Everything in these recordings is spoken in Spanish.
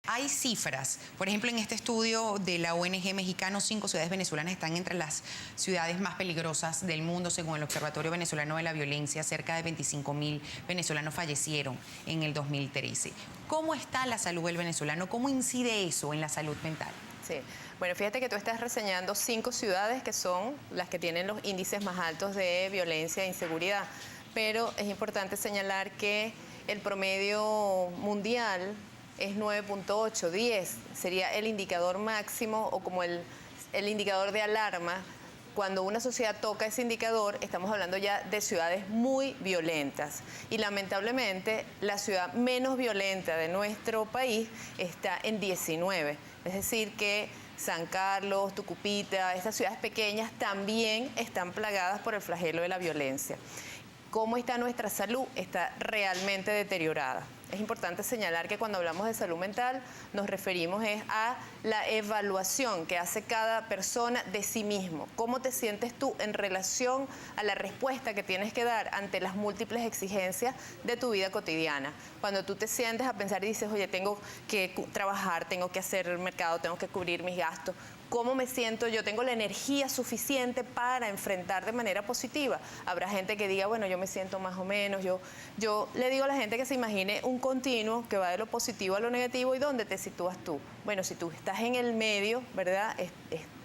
Hay cifras, por ejemplo, en este estudio de la ONG mexicano, 5 ciudades venezolanas están entre las ciudades más peligrosas del mundo, según el Observatorio Venezolano de la Violencia. Cerca de 25.000 venezolanos fallecieron en el 2013. ¿Cómo está la salud del venezolano? ¿Cómo incide eso en la salud mental? Sí, bueno, fíjate que tú estás reseñando 5 ciudades que son las que tienen los índices más altos de violencia e inseguridad, pero es importante señalar que el promedio mundial es 9.8, 10, sería el indicador máximo o como el indicador de alarma. Cuando una sociedad toca ese indicador, estamos hablando ya de ciudades muy violentas. Y lamentablemente, la ciudad menos violenta de nuestro país está en 19. Es decir, que San Carlos, Tucupita, estas ciudades pequeñas también están plagadas por el flagelo de la violencia. ¿Cómo está nuestra salud? Está realmente deteriorada. Es importante señalar que cuando hablamos de salud mental nos referimos a la evaluación que hace cada persona de sí mismo. ¿Cómo te sientes tú en relación a la respuesta que tienes que dar ante las múltiples exigencias de tu vida cotidiana? Cuando tú te sientes a pensar y dices, oye, tengo que trabajar, tengo que hacer el mercado, tengo que cubrir mis gastos. ¿Cómo me siento yo? ¿Tengo la energía suficiente para enfrentar de manera positiva? Habrá gente que diga, bueno, yo me siento más o menos. Yo le digo a la gente que se imagine un continuo que va de lo positivo a lo negativo. ¿Y dónde te sitúas tú? Bueno, si tú estás en el medio, ¿verdad?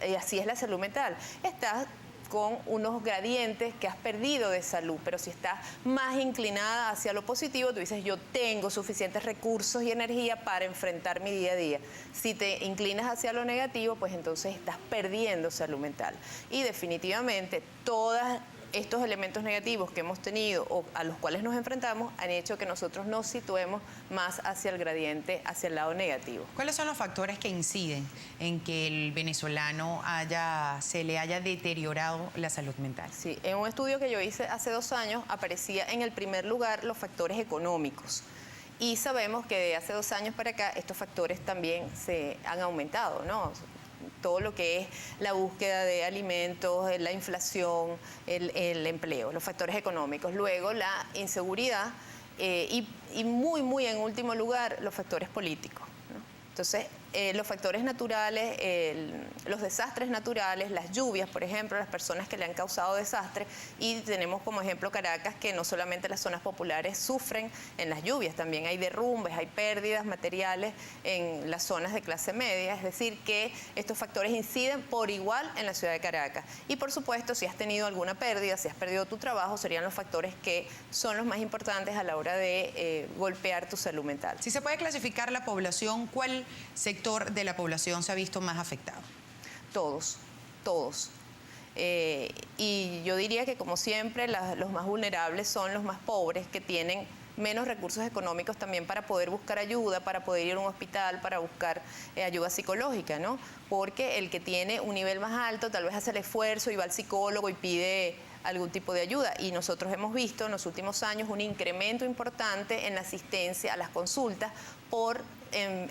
Y así es la salud mental. Estás con unos gradientes que has perdido de salud, pero si estás más inclinada hacia lo positivo, tú dices, yo tengo suficientes recursos y energía para enfrentar mi día a día. Si te inclinas hacia lo negativo, pues entonces estás perdiendo salud mental. Y definitivamente todos estos elementos negativos que hemos tenido o a los cuales nos enfrentamos han hecho que nosotros nos situemos más hacia el gradiente, hacia el lado negativo. ¿Cuáles son los factores que inciden en que el venezolano se le haya deteriorado la salud mental? Sí, en un estudio que yo hice hace 2 años aparecía en el primer lugar los factores económicos. Y sabemos que de hace 2 años para acá estos factores también se han aumentado, ¿no? Todo lo que es la búsqueda de alimentos, la inflación, el empleo, los factores económicos. Luego la inseguridad y muy en último lugar los factores políticos, ¿no? Entonces, los factores naturales, los desastres naturales, las lluvias, por ejemplo, las personas que le han causado desastres, y tenemos como ejemplo Caracas, que no solamente las zonas populares sufren en las lluvias, también hay derrumbes, hay pérdidas materiales en las zonas de clase media, es decir, que estos factores inciden por igual en la ciudad de Caracas. Y por supuesto, si has tenido alguna pérdida, si has perdido tu trabajo, serían los factores que son los más importantes a la hora de golpear tu salud mental. Si se puede clasificar la población, ¿cuál sector de la población se ha visto más afectado? Todos. Y yo diría que, como siempre, los más vulnerables son los más pobres, que tienen menos recursos económicos también para poder buscar ayuda, para poder ir a un hospital, para buscar ayuda psicológica, ¿no? Porque el que tiene un nivel más alto tal vez hace el esfuerzo y va al psicólogo y pide algún tipo de ayuda. Y nosotros hemos visto en los últimos años un incremento importante en la asistencia a las consultas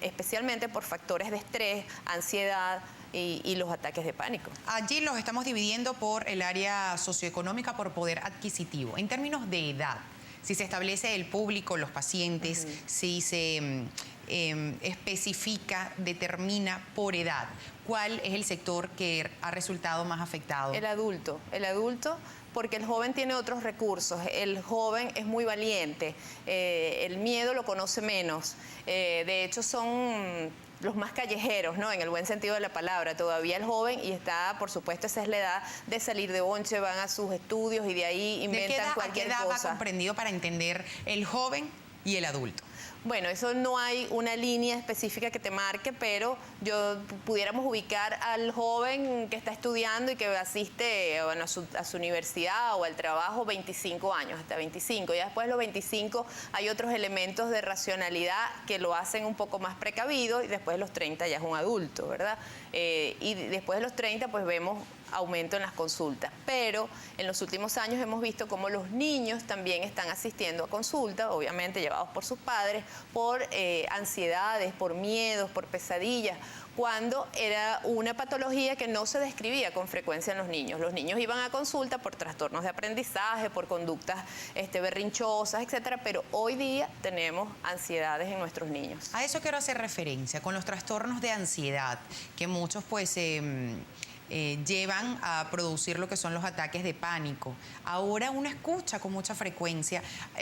especialmente por factores de estrés, ansiedad y los ataques de pánico. Allí los estamos dividiendo por el área socioeconómica, por poder adquisitivo. En términos de edad, si se establece el público, los pacientes, si se especifica, determina por edad, ¿cuál es el sector que ha resultado más afectado? El adulto, porque el joven tiene otros recursos, el joven es muy valiente, el miedo lo conoce menos, de hecho son los más callejeros, ¿no? En el buen sentido de la palabra, todavía el joven, y está, por supuesto, esa es la edad de salir de bonche, van a sus estudios y de ahí inventan cualquier cosa. ¿De qué edad va comprendido para entender el joven y el adulto? Bueno, eso no hay una línea específica que te marque, pero pudiéramos ubicar al joven que está estudiando y que asiste bueno, a su universidad o al trabajo 25 años, hasta 25. Ya después de los 25 hay otros elementos de racionalidad que lo hacen un poco más precavido, y después de los 30 ya es un adulto, ¿verdad? Y después de los 30 pues vemos aumento en las consultas. Pero en los últimos años hemos visto cómo los niños también están asistiendo a consulta, obviamente llevados por sus padres, por ansiedades, por miedos, por pesadillas, cuando era una patología que no se describía con frecuencia en los niños. Los niños iban a consulta por trastornos de aprendizaje, por conductas berrinchosas, etcétera, pero hoy día tenemos ansiedades en nuestros niños. A eso quiero hacer referencia, con los trastornos de ansiedad, que muchos pues llevan a producir lo que son los ataques de pánico. Ahora uno escucha con mucha frecuencia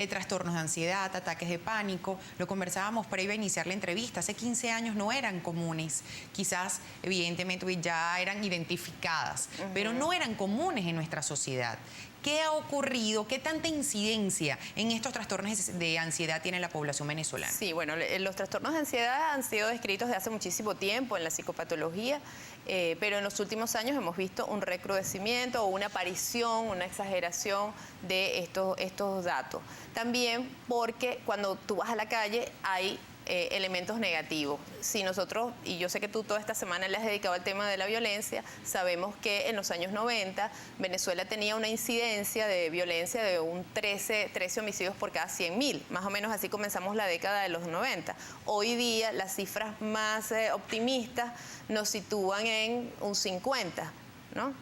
trastornos de ansiedad, ataques de pánico. Lo conversábamos previo a iniciar la entrevista. Hace 15 años no eran comunes. Quizás, evidentemente, ya eran identificadas, pero no eran comunes en nuestra sociedad. ¿Qué ha ocurrido? ¿Qué tanta incidencia en estos trastornos de ansiedad tiene la población venezolana? Sí, bueno, los trastornos de ansiedad han sido descritos desde hace muchísimo tiempo en la psicopatología, pero en los últimos años hemos visto un recrudecimiento o una aparición, una exageración de estos datos. También porque cuando tú vas a la calle hay elementos negativos. Si nosotros, y yo sé que tú toda esta semana le has dedicado al tema de la violencia, sabemos que en los años 90 Venezuela tenía una incidencia de violencia de un 13 homicidios por cada 100.000. Más o menos así comenzamos la década de los 90. Hoy día las cifras más optimistas nos sitúan en un 50, ¿no?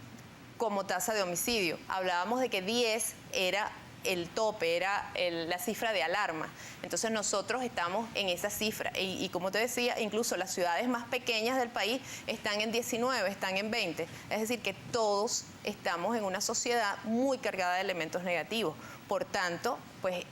Como tasa de homicidio. Hablábamos de que 10 era el tope, era la cifra de alarma. Entonces nosotros estamos en esa cifra y como te decía, incluso las ciudades más pequeñas del país están en 19, están en 20. Es decir, que todos estamos en una sociedad muy cargada de elementos negativos. Por tanto, pues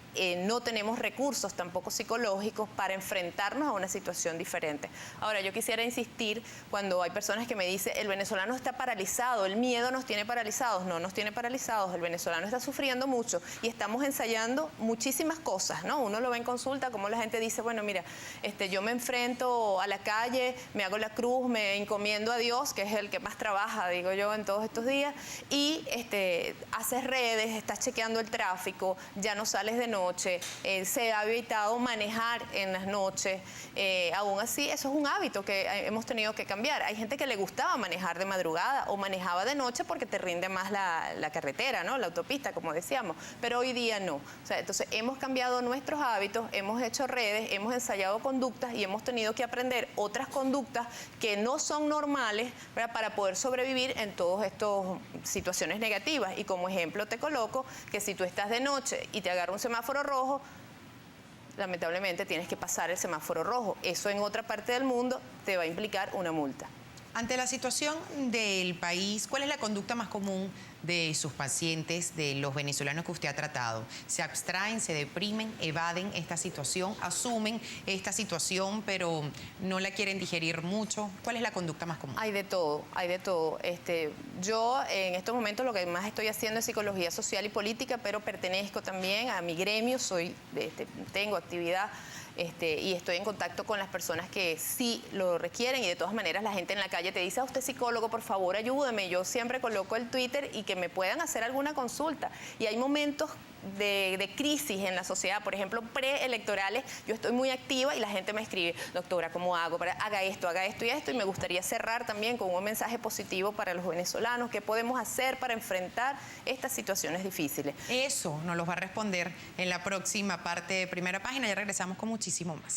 no tenemos recursos tampoco psicológicos para enfrentarnos a una situación diferente. Ahora, yo quisiera insistir cuando hay personas que me dicen el venezolano está paralizado, el miedo nos tiene paralizados. No nos tiene paralizados, el venezolano está sufriendo mucho y estamos ensayando muchísimas cosas, ¿no? Uno lo ve en consulta, como la gente dice, bueno, mira, yo me enfrento a la calle, me hago la cruz, me encomiendo a Dios, que es el que más trabaja, digo yo, en todos estos días, y haces redes, estás chequeando el tráfico, ya no sales de noche, se ha evitado manejar en las noches. Aún así, eso es un hábito que hemos tenido que cambiar. Hay gente que le gustaba manejar de madrugada o manejaba de noche porque te rinde más la carretera, ¿no? La autopista, como decíamos, pero hoy día no. O sea, entonces hemos cambiado nuestros hábitos, hemos hecho redes, hemos ensayado conductas y hemos tenido que aprender otras conductas que no son normales, ¿verdad?, para poder sobrevivir en todas estas situaciones negativas. Y como ejemplo te coloco que si tú estás de noche y te agarra un semáforo rojo, lamentablemente tienes que pasar el semáforo rojo. Eso en otra parte del mundo te va a implicar una multa. Ante la situación del país, ¿cuál es la conducta más común de sus pacientes, de los venezolanos que usted ha tratado? ¿Se abstraen, se deprimen, evaden esta situación, asumen esta situación, pero no la quieren digerir mucho? ¿Cuál es la conducta más común? Hay de todo, hay de todo. Yo en estos momentos lo que más estoy haciendo es psicología social y política, pero pertenezco también a mi gremio, tengo actividad y estoy en contacto con las personas que sí lo requieren y de todas maneras la gente en la calle te dice, usted es psicólogo, por favor ayúdeme. Yo siempre coloco el Twitter y que me puedan hacer alguna consulta. Y hay momentos de crisis en la sociedad, por ejemplo, preelectorales, yo estoy muy activa y la gente me escribe, doctora, ¿cómo hago? Haga esto y esto, y me gustaría cerrar también con un mensaje positivo para los venezolanos. ¿Qué podemos hacer para enfrentar estas situaciones difíciles? Eso nos lo va a responder en la próxima parte de Primera Página. Ya regresamos con muchísimo más.